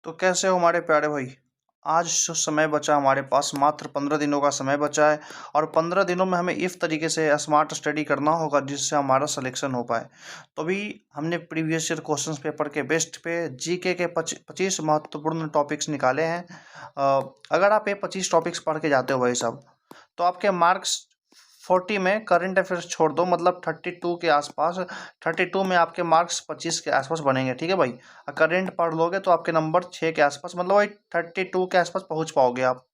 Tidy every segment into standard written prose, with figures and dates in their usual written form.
तो कैसे हो हमारे प्यारे भाई। आज जो समय बचा हमारे पास मात्र 15 दिनों का समय बचा है और 15 दिनों में हमें इस तरीके से स्मार्ट स्टडी करना होगा जिससे हमारा सिलेक्शन हो पाए। तो अभी हमने प्रीवियस ईयर क्वेश्चन पेपर के बेस्ट पे जीके के 25 महत्वपूर्ण टॉपिक्स निकाले हैं। अगर आप ये 25 टॉपिक्स पढ़ के जाते हो भाई साहब तो आपके मार्क्स 40 में करंट अफेयर्स छोड़ दो, मतलब 32 के आसपास, 32 में आपके मार्क्स 25 के आसपास बनेंगे। ठीक है भाई। करंट पढ़ लोगे तो आपके नंबर 6 के आसपास, मतलब भाई 32 के आसपास पहुंच पाओगे आप।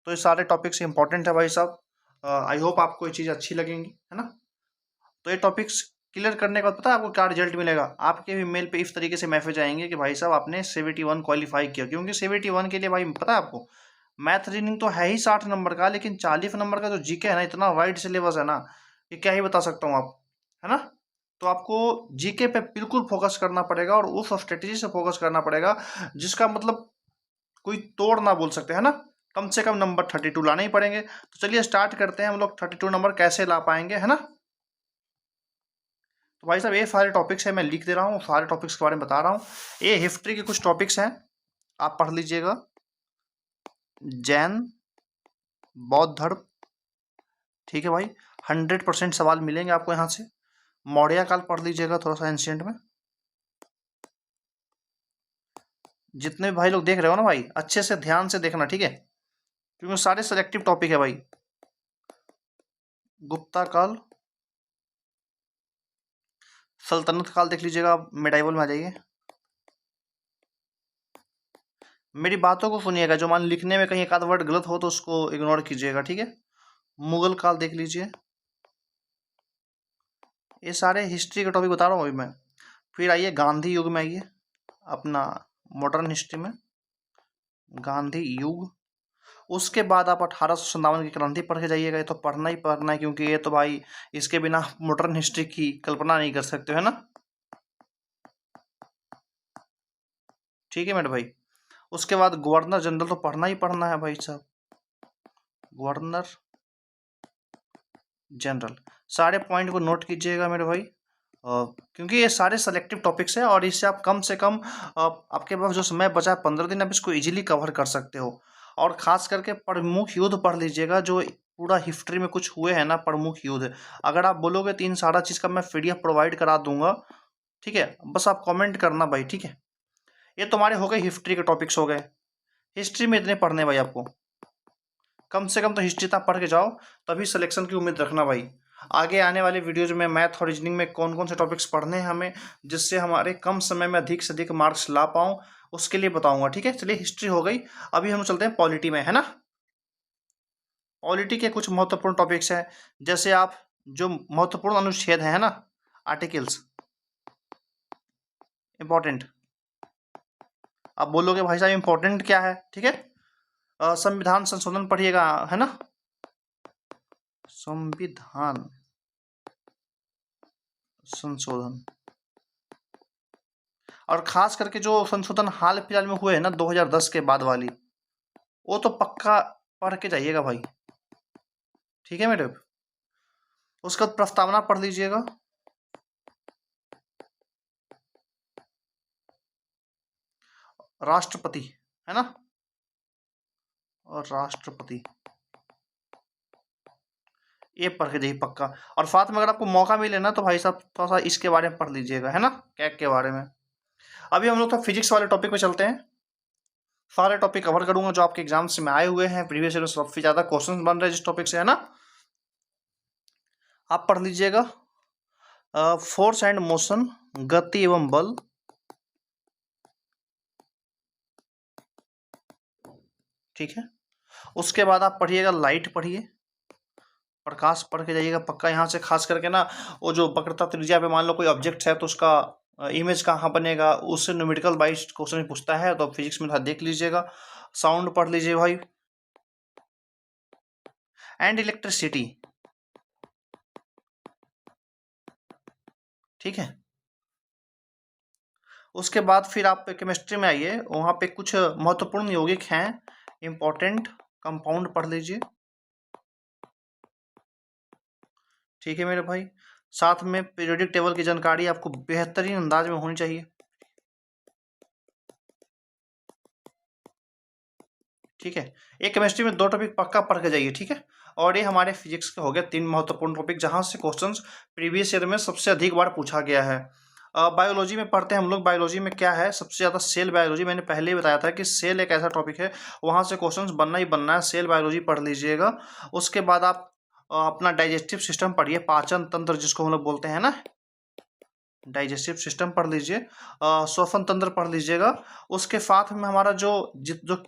तो ये सारे टॉपिक्स इंपॉर्टेंट है भाई साहब। आई होप आपको ये चीज़ अच्छी लगेंगी, है ना। तो ये टॉपिक्स क्लियर करने के बाद पता है आपको क्या रिजल्ट मिलेगा। आपके भी मेल पे इस तरीके से मैसेज आएंगे कि भाई साहब आपने CVT1 क्वालिफाई किया। क्योंकि CVT1 के लिए भाई पता है आपको, मैथ रीजनिंग तो है ही 60 नंबर का, लेकिन 40 नंबर का जो जीके है ना, इतना वाइड सिलेबस है ना, ये क्या ही बता सकता हूँ आप, है ना। तो आपको जीके पे बिल्कुल फोकस करना पड़ेगा और उस स्ट्रेटेजी से फोकस करना पड़ेगा जिसका मतलब कोई तोड़ ना बोल सकते, है ना। कम से कम नंबर 32 लाने ही पड़ेंगे। तो चलिए स्टार्ट करते हैं हम लोग 32 नंबर कैसे ला पाएंगे, है ना। तो भाई साहब ये सारे टॉपिक्स है, मैं लिख दे रहा हूँ, सारे टॉपिक्स के बारे में बता रहा हूँ। ये हिस्ट्री के कुछ टॉपिक्स हैं, आप पढ़ लीजिएगा। जैन, बौद्ध धर्म, ठीक है भाई, 100% सवाल मिलेंगे आपको यहाँ से। मौर्य काल पढ़ लीजिएगा थोड़ा सा एंशियंट में। जितने भी भाई लोग देख रहे हो ना भाई, अच्छे से ध्यान से देखना, ठीक है, क्योंकि सारे सेलेक्टिव टॉपिक है भाई। गुप्ता काल, सल्तनत काल देख लीजिएगा, आप मिडाइवल में आ जाइए। मेरी बातों को सुनिएगा, जो मान लिखने में कहीं एक आध वर्ड गलत हो तो उसको इग्नोर कीजिएगा, ठीक है। मुगल काल देख लीजिए। ये सारे हिस्ट्री के टॉपिक बता रहा हूँ अभी मैं। फिर आइए गांधी युग में, आइए अपना मॉडर्न हिस्ट्री में, गांधी युग। उसके बाद आप 1857 की क्रांति पढ़ के जाइएगा। ये तो पढ़ना ही पढ़ना है, क्योंकि ये तो भाई इसके बिना मॉडर्न हिस्ट्री की कल्पना नहीं कर सकते, है ना। ठीक है मेरे भाई। उसके बाद गवर्नर जनरल तो पढ़ना ही पढ़ना है भाई साहब, गवर्नर जनरल। सारे पॉइंट को नोट कीजिएगा मेरे भाई। क्योंकि ये सारे सेलेक्टिव टॉपिक्स हैं और इससे आप कम से कम आपके पास जो समय बचा है 15 दिन, आप इसको इजीली कवर कर सकते हो। और खास करके प्रमुख युद्ध पढ़ लीजिएगा जो पूरा हिस्ट्री में कुछ हुए हैं ना, प्रमुख युद्ध। अगर आप बोलोगे तो इन सारा चीज़ का मैं PDF प्रोवाइड करा दूंगा, ठीक है। बस आप कमेंट करना भाई, ठीक है। ये तुम्हारे हो गए हिस्ट्री के टॉपिक्स हो गए। हिस्ट्री में इतने पढ़ने भाई आपको, कम से कम तो हिस्ट्री तक पढ़ के जाओ, तभी सिलेक्शन की उम्मीद रखना भाई। आगे आने वाले वीडियोज में मैथ और रीजनिंग में कौन कौन से टॉपिक्स पढ़ने हैं हमें, जिससे हमारे कम समय में अधिक से अधिक मार्क्स ला पाऊँ, उसके लिए बताऊंगा, ठीक है। चलिए हिस्ट्री हो गई, अभी हम चलते हैं पॉलिटी में, है ना। पॉलिटी के कुछ महत्वपूर्ण टॉपिक्स हैं, जैसे आप जो महत्वपूर्ण अनुच्छेद है ना, आर्टिकल्स, इंपॉर्टेंट। आप बोलोगे भाई साहब इंपॉर्टेंट क्या है, ठीक है। संविधान संशोधन पढ़िएगा, है ना, संविधान संशोधन। और खास करके जो संशोधन हाल फिलहाल में हुए हैं ना 2010 के बाद वाली, वो तो पक्का पढ़ के जाइएगा भाई, ठीक है मेरे। उसका प्रस्तावना पढ़ लीजिएगा। राष्ट्रपति, है ना, और राष्ट्रपति, ये पढ़ के जाइए पक्का। और साथ में अगर आपको मौका मिले ना तो भाई साहब थोड़ा सा इसके बारे में पढ़ लीजिएगा, है ना, कैक के बारे में। अभी हम लोग तो फिजिक्स वाले टॉपिक पे चलते हैं। सारे टॉपिक कवर करूंगा जो आपके एग्जाम्स में आए हुए हैं, प्रीवियस ईयर में सबसे ज्यादा क्वेश्चन बन रहे हैं जिस टॉपिक से, है ना। आप पढ़ लीजिएगा फोर्स एंड मोशन, गति एवं बल, ठीक है। उसके बाद आप पढ़िएगा लाइट, पढ़िए प्रकाश पढ़ के जाइएगा पक्का यहाँ से। खास करके ना वो जो वक्रता त्रिज्या पे मान लो कोई ऑब्जेक्ट है तो उसका इमेज कहाँ बनेगा, उससे न्यूमेरिकल वाइज क्वेश्चन पूछता है, तो फिजिक्स में था देख लीजिएगा। साउंड पढ़ लीजिए भाई, एंड इलेक्ट्रिसिटी, ठीक है। उसके बाद फिर आप केमिस्ट्री में आइए, वहाँ पे कुछ महत्वपूर्ण यौगिक हैं, इंपॉर्टेंट कंपाउंड पढ़ लीजिए, ठीक है मेरे भाई। साथ में पीरियोडिक टेबल की जानकारी आपको बेहतरीन अंदाज में होनी चाहिए। ठीक है। एक केमिस्ट्री में 2 टॉपिक पक्का पढ़ के जाइए, ठीक है। और ये हमारे फिजिक्स के हो गए 3 महत्वपूर्ण टॉपिक, जहाँ से क्वेश्चंस प्रीवियस ईयर में सबसे अधिक बार पूछा गया है। बायोलॉजी में पढ़ते हैं हम लोग। बायोलॉजी में क्या है, सबसे ज़्यादा सेल बायोलॉजी। मैंने पहले ही बताया था कि सेल एक ऐसा टॉपिक है, वहाँ से क्वेश्चंस बनना ही बनना है। सेल बायोलॉजी पढ़ लीजिएगा। उसके बाद आप अपना डाइजेस्टिव सिस्टम पढ़िए, पाचन तंत्र जिसको हम लोग बोलते हैं ना, डाइजेस्टिव सिस्टम पढ़ लीजिए। श्वसन तंत्र पढ़ लीजिएगा। उसके साथ में हमारा जो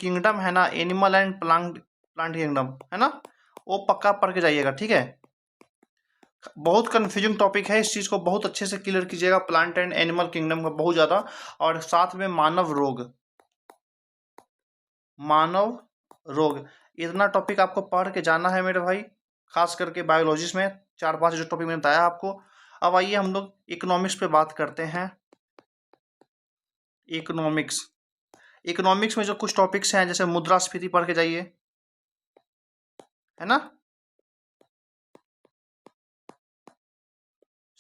किंगडम है ना, एनिमल एंड प्लांट किंगडम है ना, वो पक्का पढ़ के जाइएगा, ठीक है। बहुत कंफ्यूजिंग टॉपिक है, इस चीज़ को बहुत अच्छे से क्लियर कीजिएगा, प्लांट एंड एनिमल किंगडम का बहुत ज़्यादा। और साथ में मानव रोग, इतना टॉपिक आपको पढ़ के जाना है मेरे भाई, खास करके बायोलॉजिस्ट में 4-5 जो टॉपिक मैंने बताया आपको। अब आइए हम लोग इकोनॉमिक्स पे बात करते हैं। इकोनॉमिक्स में जो कुछ टॉपिक्स हैं, जैसे मुद्रास्फीति पढ़ के जाइए, है ना।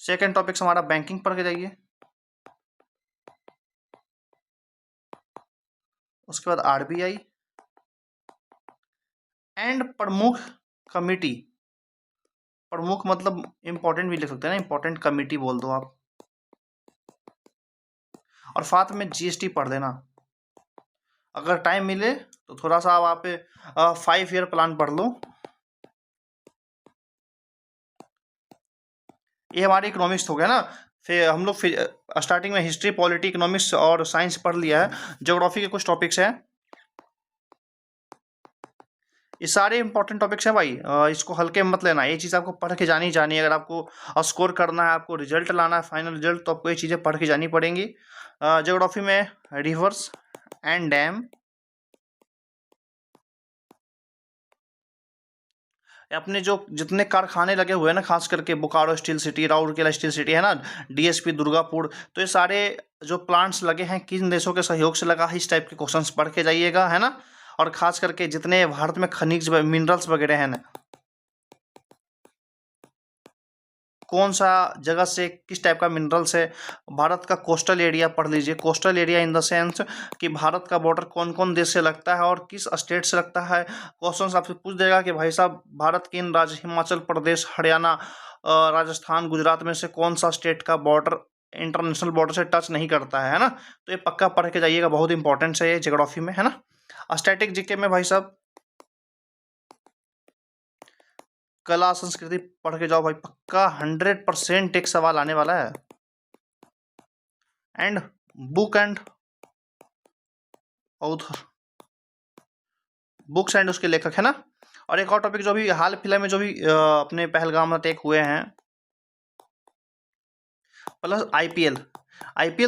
सेकंड टॉपिक हमारा बैंकिंग पढ़ के जाइए। उसके बाद आरबीआई एंड प्रमुख कमिटी। प्रमुख मतलब इंपॉर्टेंट भी लिख सकते हैं ना, इंपॉर्टेंट कमिटी बोल दो आप। और साथ में जीएसटी पढ़ देना। अगर टाइम मिले तो थोड़ा सा आप 5 ईयर प्लान पढ़ लो। ये हमारे इकोनॉमिक्स हो गया ना। फिर हम लोग स्टार्टिंग में हिस्ट्री, पॉलिटी, इकोनॉमिक्स और साइंस पढ़ लिया है। ज्योग्राफी के कुछ टॉपिक्स हैं, ये सारे इंपॉर्टेंट टॉपिक्स हैं भाई। इसको हल्के में मत लेना, ये चीज़ आपको पढ़ के जानी है। अगर आपको स्कोर करना है, आपको रिजल्ट लाना है, फाइनल रिजल्ट, तो आपको ये चीज़ें पढ़ के जानी पड़ेंगी। ज्योग्राफी में रिवर्स एंड डैम, अपने जो जितने कारखाने लगे हुए हैं ना, खास करके Bokaro steel city, Rourkela steel city है ना, डीएसपी दुर्गापुर, तो ये सारे जो प्लांट्स लगे हैं किन देशों के सहयोग से लगा है, इस टाइप के क्वेश्चंस पढ़ के जाइएगा, है ना। और खास करके जितने भारत में खनिज मिनरल्स वगैरह हैं ना, कौन सा जगह से किस टाइप का मिनरल्स है। भारत का कोस्टल एरिया पढ़ लीजिए। Coastal area in the sense कि भारत का बॉर्डर कौन कौन देश से लगता है और किस स्टेट से लगता है। क्वेश्चन आपसे पूछ देगा कि भाई साहब, भारत के इन राज्य हिमाचल प्रदेश, हरियाणा, राजस्थान, गुजरात में से कौन सा स्टेट का बॉर्डर इंटरनेशनल बॉर्डर से टच नहीं करता है ना। तो ये पक्का पढ़ के जाइएगा, बहुत इंपॉर्टेंट है ये ज्योग्राफी में, है ना। स्टैटिक जीके में भाई साहब कला संस्कृति पढ़ के जाओ भाई, पक्का 100% एक सवाल आने वाला है। And book and author, books and उसके लेखक, है ना। और एक और टॉपिक जो भी हाल फिलहाल में जो भी अपने पहलगाम अटैक हुए हैं, प्लस आईपीएल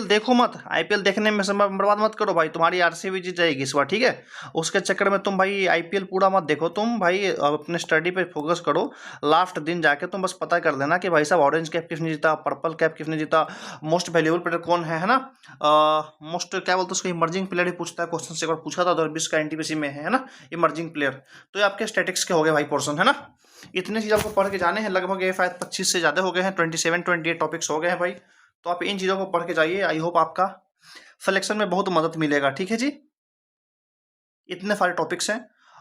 देखो मत। आईपीएल देखने में समय बर्बाद मत करो भाई, तुम्हारी आरसीबी जीत जाएगी इस बार, ठीक है। उसके चक्कर में तुम भाई आईपीएल पूरा मत देखो, तुम भाई अपने स्टडी पे फोकस करो। लास्ट दिन जाके तुम बस पता कर लेना कि भाई साहब ऑरेंज कैप किसने जीता, पर्पल कैप किसने जीता, मोस्ट वैल्यूएबल प्लेयर कौन है ना। मोस्ट क्या बोलते हैं उसको, इमर्जिंग प्लेयर ही पूछता है क्वेश्चन से, एक बार पूछा था 2020 का एनटीपीसी में, है ना, इमर्जिंग प्लेयर। तो ये आपके स्टैटिक्स के हो गए भाई पोर्सन, है ना। इतने चीज आपको पढ़ के जाने हैं, लगभग ये शायद 25 से ज़्यादा हो गए हैं, 27-28 टॉपिक्स हो गए हैं भाई। तो आप इन चीज़ों को पढ़ के जाइए, आई होप आपका सिलेक्शन में बहुत मदद मिलेगा, ठीक है जी। इतने सारे टॉपिक्स हैं।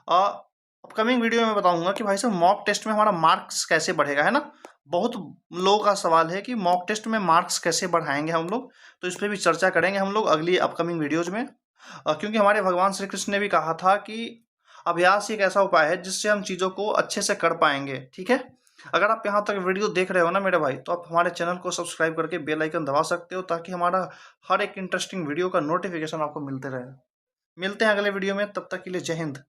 अपकमिंग वीडियो में मैं बताऊंगा कि भाई साहब मॉक टेस्ट में हमारा मार्क्स कैसे बढ़ेगा, है ना। बहुत लोगों का सवाल है कि मॉक टेस्ट में मार्क्स कैसे बढ़ाएंगे हम लोग, तो इस पर भी चर्चा करेंगे हम लोग अगली अपकमिंग वीडियोज में। क्योंकि हमारे भगवान श्री कृष्ण ने भी कहा था कि अभ्यास एक ऐसा उपाय है जिससे हम चीज़ों को अच्छे से कर पाएंगे, ठीक है। अगर आप यहाँ तक वीडियो देख रहे हो ना मेरे भाई, तो आप हमारे चैनल को सब्सक्राइब करके बेल आइकन दबा सकते हो, ताकि हमारा हर एक इंटरेस्टिंग वीडियो का नोटिफिकेशन आपको मिलते रहे। मिलते हैं अगले वीडियो में, तब तक के लिए जय हिंद।